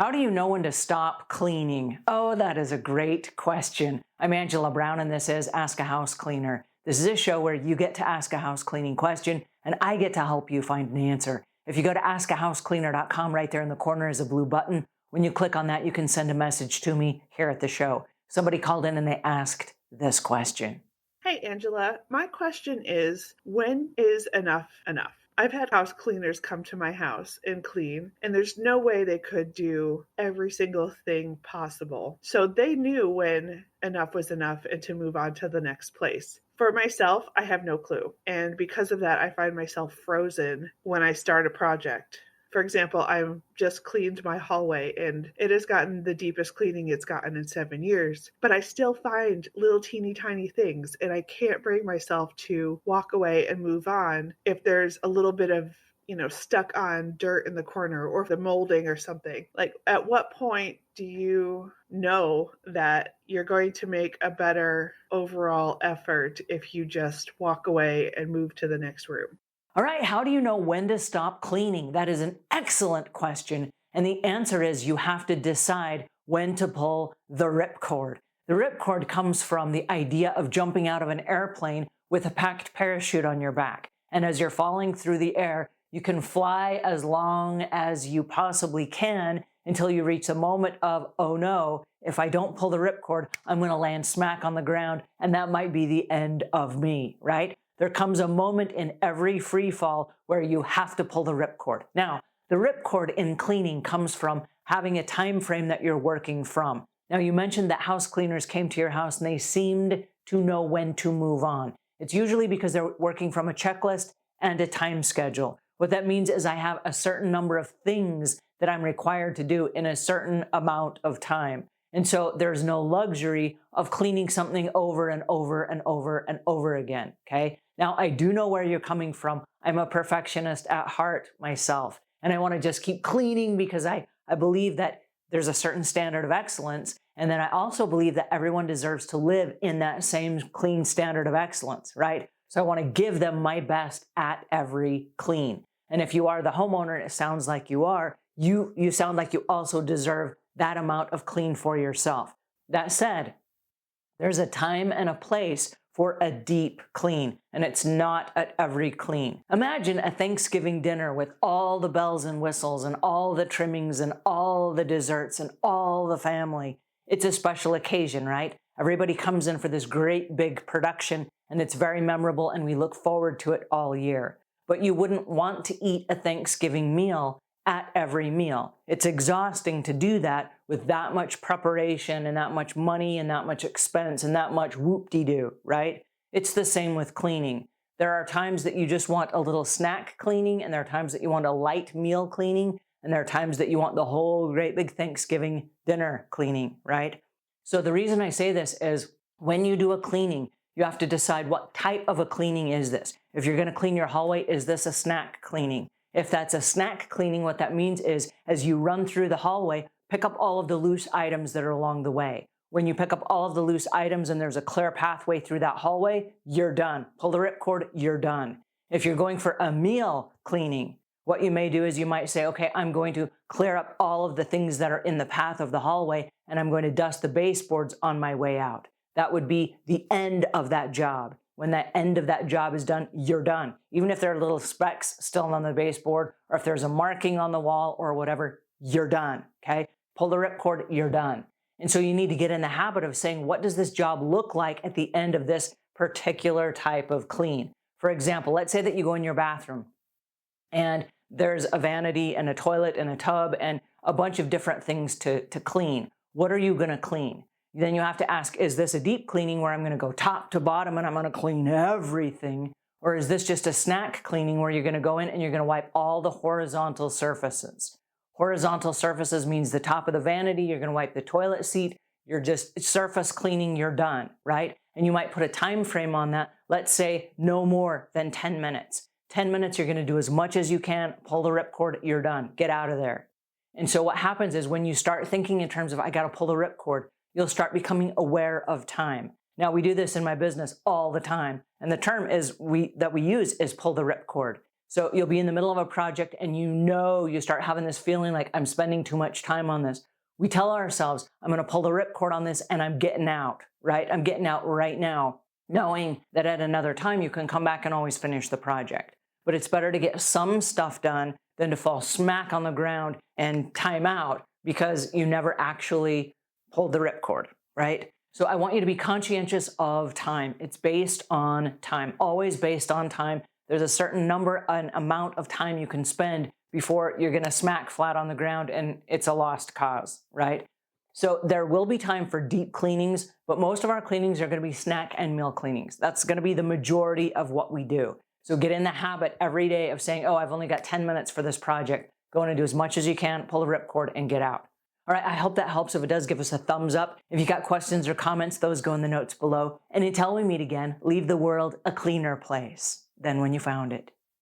How do you know when to stop cleaning? Oh, that is a great question. I'm Angela Brown, and this is Ask a House Cleaner. This is a show where you get to ask a house cleaning question, and I get to help you find an answer. If you go to askahousecleaner.com, right there in the corner is a blue button. When you click on that, you can send a message to me here at the show. Somebody called in and they asked this question. Hey, Angela. My question is, when is enough enough? I've had house cleaners come to my house and clean, and there's no way they could do every single thing possible. So they knew when enough was enough and to move on to the next place. For myself, I have no clue. And because of that, I find myself frozen when I start a project. For example, I've just cleaned my hallway and it has gotten the deepest cleaning it's gotten in 7 years. But I still find little teeny tiny things and I can't bring myself to walk away and move on if there's a little bit of stuck on dirt in the corner or the molding or something. Like, at what point do you know that you're going to make a better overall effort if you just walk away and move to the next room? All right, how do you know when to stop cleaning? That is an excellent question. And the answer is you have to decide when to pull the ripcord. The ripcord comes from the idea of jumping out of an airplane with a packed parachute on your back. And as you're falling through the air, you can fly as long as you possibly can until you reach a moment of, oh no, if I don't pull the ripcord, I'm going to land smack on the ground, and that might be the end of me, right? There comes a moment in every free fall where you have to pull the ripcord. Now, the ripcord in cleaning comes from having a time frame that you're working from. Now, you mentioned that house cleaners came to your house and they seemed to know when to move on. It's usually because they're working from a checklist and a time schedule. What that means is I have a certain number of things that I'm required to do in a certain amount of time. And so there's no luxury of cleaning something over and over and over and over again, okay? Now, I do know where you're coming from. I'm a perfectionist at heart myself, and I want to just keep cleaning because I believe that there's a certain standard of excellence, and then I also believe that everyone deserves to live in that same clean standard of excellence, right? So I want to give them my best at every clean. And if you are the homeowner, and it sounds like you are, you sound like you also deserve that amount of clean for yourself. That said, there's a time and a place for a deep clean, and it's not at every clean. Imagine a Thanksgiving dinner with all the bells and whistles and all the trimmings and all the desserts and all the family. It's a special occasion, right? Everybody comes in for this great big production, and it's very memorable, and we look forward to it all year. But you wouldn't want to eat a Thanksgiving meal at every meal. It's exhausting to do that with that much preparation and that much money and that much expense and that much whoop-de-doo, right? It's the same with cleaning. There are times that you just want a little snack cleaning, and there are times that you want a light meal cleaning, and there are times that you want the whole great big Thanksgiving dinner cleaning, right? So the reason I say this is when you do a cleaning, you have to decide what type of a cleaning is this. If you're going to clean your hallway, is this a snack cleaning? If that's a snack cleaning, what that means is as you run through the hallway, pick up all of the loose items that are along the way. When you pick up all of the loose items and there's a clear pathway through that hallway, you're done. Pull the ripcord, you're done. If you're going for a meal cleaning, what you may do is you might say, okay, I'm going to clear up all of the things that are in the path of the hallway, and I'm going to dust the baseboards on my way out. That would be the end of that job. When that end of that job is done, you're done. Even if there are little specks still on the baseboard, or if there's a marking on the wall or whatever, you're done, okay? Pull the ripcord, you're done. And so you need to get in the habit of saying, what does this job look like at the end of this particular type of clean? For example, let's say that you go in your bathroom and there's a vanity and a toilet and a tub and a bunch of different things to clean. What are you gonna clean? Then you have to ask, is this a deep cleaning where I'm going to go top to bottom and I'm going to clean everything? Or is this just a snack cleaning where you're going to go in and you're going to wipe all the horizontal surfaces? Horizontal surfaces means the top of the vanity, you're going to wipe the toilet seat, you're just surface cleaning, you're done, right? And you might put a time frame on that. Let's say no more than 10 minutes. 10 minutes, you're going to do as much as you can, pull the ripcord, you're done, get out of there. And so what happens is when you start thinking in terms of, I got to pull the ripcord, you'll start becoming aware of time. Now, we do this in my business all the time. And the term that we use is pull the ripcord. So you'll be in the middle of a project and you start having this feeling like I'm spending too much time on this. We tell ourselves, I'm going to pull the ripcord on this and I'm getting out, right? I'm getting out right now, knowing that at another time you can come back and always finish the project. But it's better to get some stuff done than to fall smack on the ground and time out because you never actually pulled the ripcord, right? So I want you to be conscientious of time. It's based on time, always based on time. There's a certain number, an amount of time you can spend before you're going to smack flat on the ground and it's a lost cause, right? So there will be time for deep cleanings, but most of our cleanings are going to be snack and meal cleanings. That's going to be the majority of what we do. So get in the habit every day of saying, oh, I've only got 10 minutes for this project. Go in and do as much as you can, pull the ripcord and get out. All right, I hope that helps. If it does, give us a thumbs up. If you got questions or comments, those go in the notes below. And until we meet again, leave the world a cleaner place than when you found it.